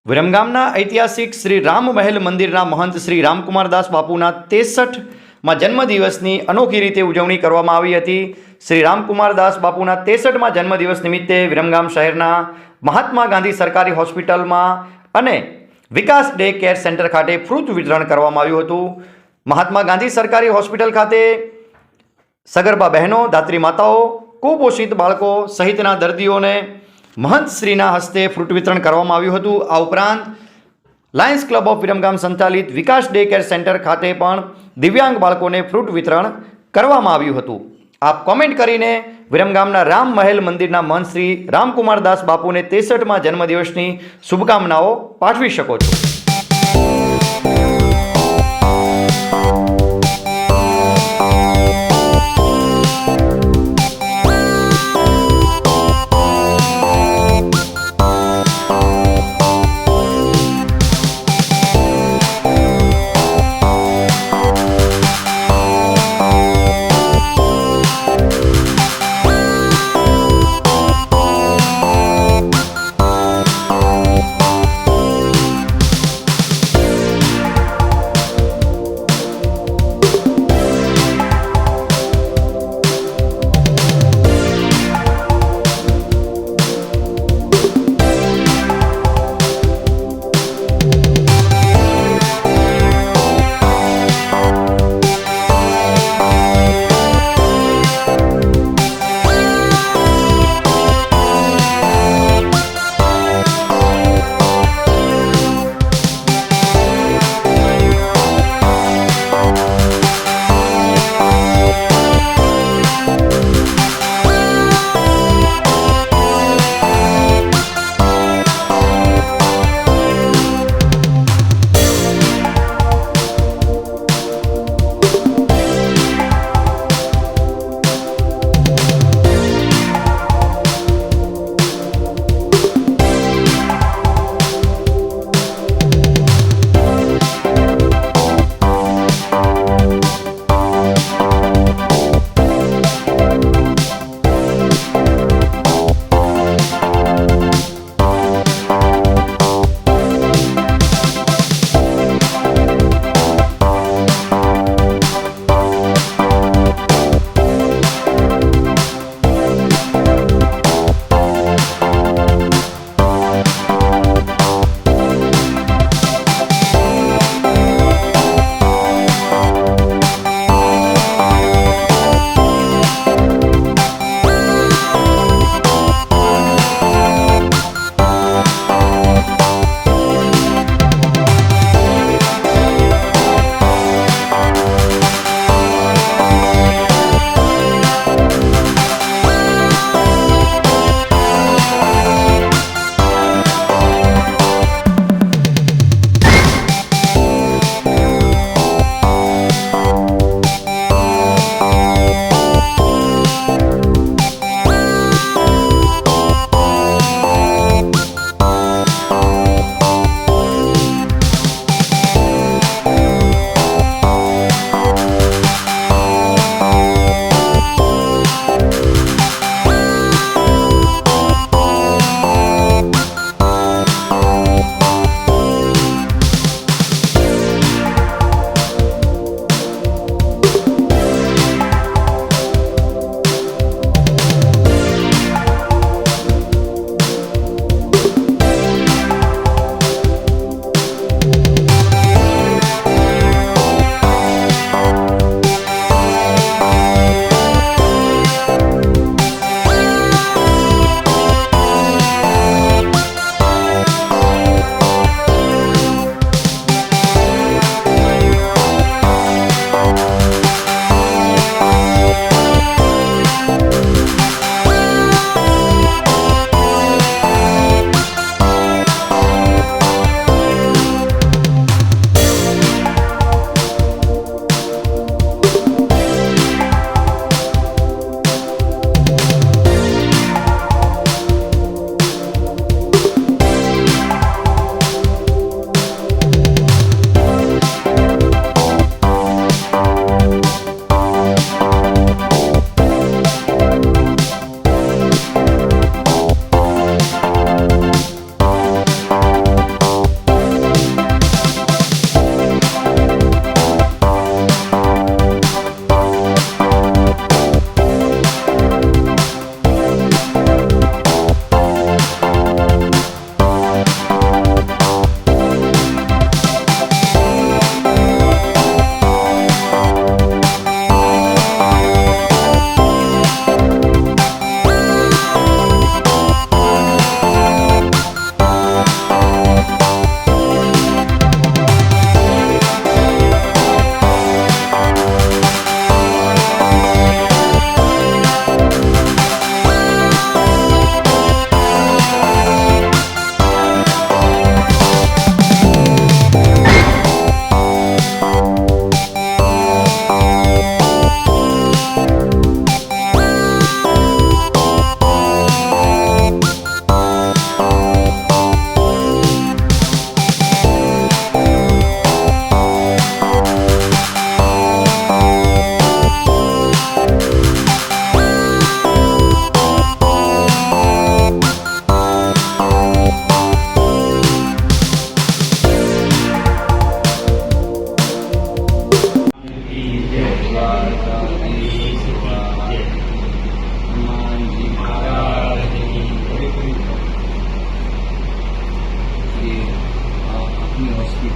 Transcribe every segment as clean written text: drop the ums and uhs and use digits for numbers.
વિરમગામના ઐતિહાસિક શ્રી રામ મહેલ મંદિરના મહંત શ્રી રામકુમારદાસ બાપુના 63માં જન્મદિવસની અનોખી રીતે ઉજવણી કરવામાં આવી હતી। શ્રી રામકુમારદાસ બાપુના 63માં જન્મદિવસ નિમિત્તે વિરમગામ શહેરના મહાત્મા ગાંધી સરકારી હોસ્પિટલમાં અને વિકાસ ડે કેર સેન્ટર ખાતે ફ્રૂટ વિતરણ કરવામાં આવ્યું હતું। મહાત્મા ગાંધી સરકારી હોસ્પિટલ ખાતે સગર્ભા બહેનો, ધાત્રી માતાઓ, કુપોષિત બાળકો સહિતના દર્દીઓને મહંતશ્રીના હસ્તે ફ્રૂટ વિતરણ કરવામાં આવ્યું હતું। આ ઉપરાંત લાયન્સ ક્લબ ઓફ વિરમગામ સંચાલિત વિકાસ ડે કેર સેન્ટર ખાતે પણ દિવ્યાંગ બાળકોને ફ્રૂટ વિતરણ કરવામાં આવ્યું હતું। આપ કોમેન્ટ કરીને વિરમગામના રામ મહેલ મંદિરના મહંત શ્રી રામકુમારદાસ બાપુને 63માં જન્મદિવસની શુભકામનાઓ પાઠવી શકો છો।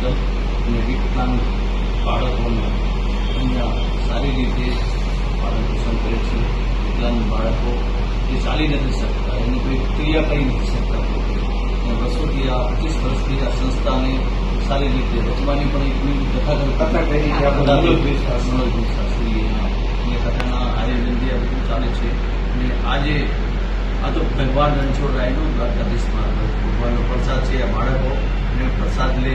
હોસ્પિટલ અને વિકલાંગ બાળકોને અહીંયા સારી રીતે પાલન પોષણ કરે છે. વિકલાંગ બાળકો જે ચાલી નથી શકતા, એની કોઈ ક્રિયા કરી નથી શકતા પોતે, અને વર્ષોથી આ 25 વર્ષથી આ સંસ્થાને સારી રીતે રચવાની પણ એક કથા કરી કથાના આયોજનથી આ બધું ચાલે છે. અને આજે આ તો ભગવાન રણછોડરાયનું દ્વારકાધીશમાં ભગવાનનો પ્રસાદ છે. આ બાળકો અને પ્રસાદ લે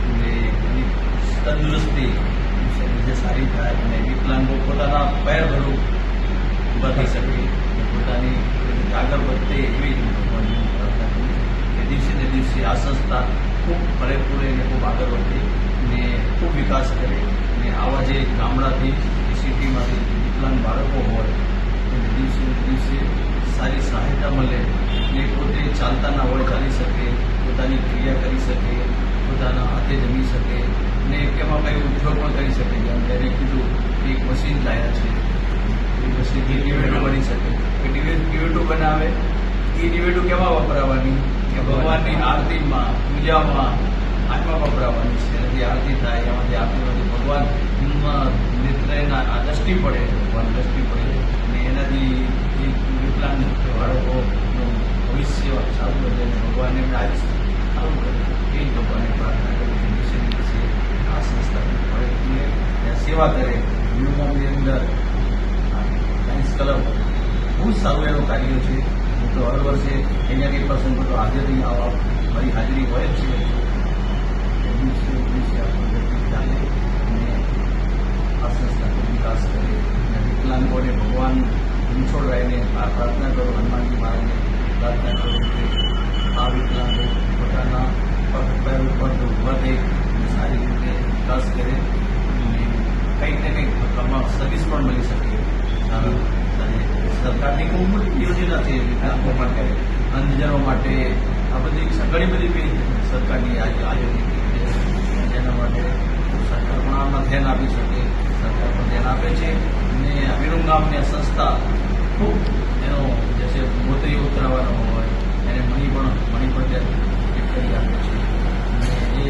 અને એની તંદુરસ્તી જે સારી થાય અને વિકલાંગો પોતાના પૈર ભરું ઊભા થઈ શકે, પોતાની આગળ વધે એવી ભગવાનની પ્રાર્થના કરું છું કે દિવસે ને દિવસે આ સંસ્થા ખૂબ પૂરેપૂરે અને ખૂબ આગળ વધે અને ખૂબ વિકાસ કરે. અને આવા જે ગામડાથી સિટીમાંથી વિકલાંગ બાળકો હોય એને દિવસે ને દિવસે સારી સહાયતા મળે ને પોતે ચાલતા ના હોય ચાલી શકે, પોતાની ક્રિયા કરી શકે, પોતાના હાથે જમી શકે ને એમાં કંઈ ઉદ્યોગ પણ કરી શકે. જેમ ત્યારે કીધું કે એક મશીન લાયા છે, એ મશીનથી ડિવેટો બની શકે. એ ડિવેટો બનાવે, એ ડિવેટો કેમાં વપરાવાની કે ભગવાનની આરતીમાં પૂજામાં આત્મા વપરાવાની છે. એનાથી આરતી થાય, એમાંથી આરતીમાંથી ભગવાન નેત્રના આ દ્રષ્ટિ પડે, ભગવાન દ્રષ્ટિ પડે અને એનાથી વિકલાંગ બાળકોનું ભવિષ્ય સારું વધે અને ભગવાન એમને આજ સારું કરે એ ભગવાનને પ્રાર્થના કરું કે દિવસે દિવસે આ સંસ્થા મળે સેવા કરે. યુનિફોર્મની અંદર સાયન્સ ક્લબ બહુ સારું એનું કાર્ય છે. હું તો હર વર્ષે અહીંયા કંઈ પ્રસંગ તો હાજર નહીં આવવા, મારી હાજરી હોય જ છે. દિવસે દિવસે આ પદ્ધતિ ચાલે અને આ સંસ્થાનો વિકાસ કરે અને વિકલાંગોને ભગવાન રણછોડરાયને આ પ્રાર્થના કરો, હનુમાનજી મહારાજને પ્રાર્થના કરો કે આ વિકલાંગો પોતાના પગ ઉપર ઊભા થઈ સારી રીતે વિકાસ કરે અને કંઈક ને કંઈક સર્વિસ પણ મળી શકે. સરકારની ખૂબ મોટી યોજના છે વિકલાંગો માટે, અંધજનો માટે. આ બધી ઘણી બધી સરકારની આયોજિત જેના માટે સરકાર પણ આમાં ધ્યાન આપી શકે. સરકાર પણ ધ્યાન આપે છે અને વિરમગામની સંસ્થા ખૂબ એનો જે મોતરી ઉતરાવવાનો હોય એને મણી પણ ત્યાં કરી આપે છે. અને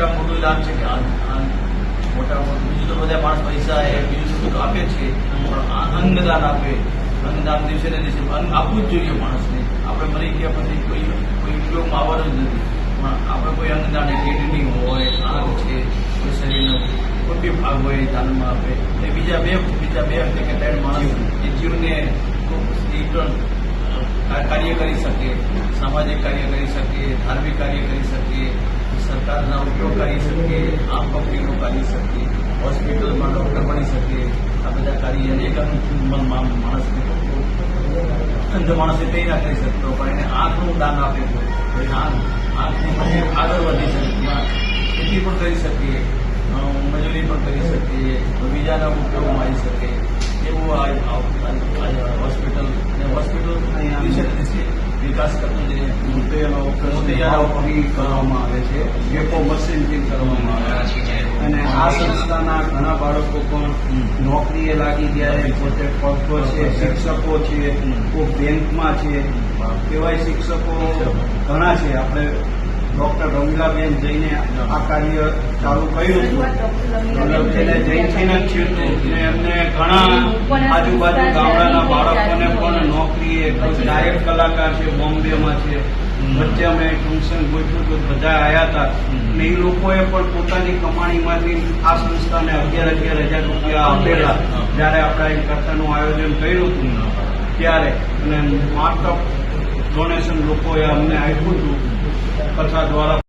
એ મોટું લાભ છે કે મોટા બીજું તો બધા માણસ પૈસા એ બીજું બધું આપે છે, પણ અંગદાન આપે. અંગદાન દિવસે ને દિવસે અંગ આપવું જ જોઈએ માણસને. આપણે મરી ગયા પછી કોઈ ઉપયોગમાં આવવાનું જ નથી, પણ આપણે કોઈ અંગદાન કિડની હોય, આંખ છે, કોઈ શરીરનો કોઈ બી ભાગ હોય દાનમાં આપે એ બીજા બે કે ત્રણ માણસ એ જીવને કાર્ય કરી શકે, સામાજિક કાર્ય કરી શકે, ધાર્મિક કાર્ય કરી શકે, સરકારના ઉપયોગ કરી શકે, આમ પબ્લિકનો કરી શકે, હોસ્પિટલમાં ડૉક્ટર બની શકે. આ બધા કાર્ય અનેક માણસને અંધ માણસે તે ના કરી શકતો, પણ એને આંખનું દાન આપે તો આંખની આગળ વધી શકે, ખેતી પણ કરી શકીએ, મજૂરી પણ કરી શકીએ, બીજાના ઉપયોગમાં આવી શકે એવું હોસ્પિટલ દિવસે દિવસે વિકાસ કરતો જઈએ. મોતિયાના ઓપરેશન કરવામાં આવે છે, ડેપો મશીનથી કરવામાં આવે છે. અને આ સંસ્થાના ઘણા બાળકો પણ નોકરીએ લાગી ગયા, પોતે પગભર છે, શિક્ષકો છે, કોઈ બેંકમાં છે, એવાય શિક્ષકો ઘણા છે. આપણે ડૉક્ટર રમીલાબેન જઈને આ કાર્ય ચાલુ કર્યું હતું, જૈનથી જ છે ને એમને ઘણા આજુબાજુ ગામડાના બાળકોને પણ નોકરીએ, કોઈ ગાયક કલાકાર છે, બોમ્બેમાં છે, વચ્ચે અમે ટ્યુશન ગોઠવ્યું તો બધા આવ્યા હતા ને એ લોકોએ પણ પોતાની કમાણીમાંથી આ સંસ્થાને 11,000 રૂપિયા આપેલા. જ્યારે આપણે એક કથાનું આયોજન કર્યું હતું ત્યારે અને માત્ર ડોનેશન લોકોએ અમને આપ્યું હતું કથા દ્વારા.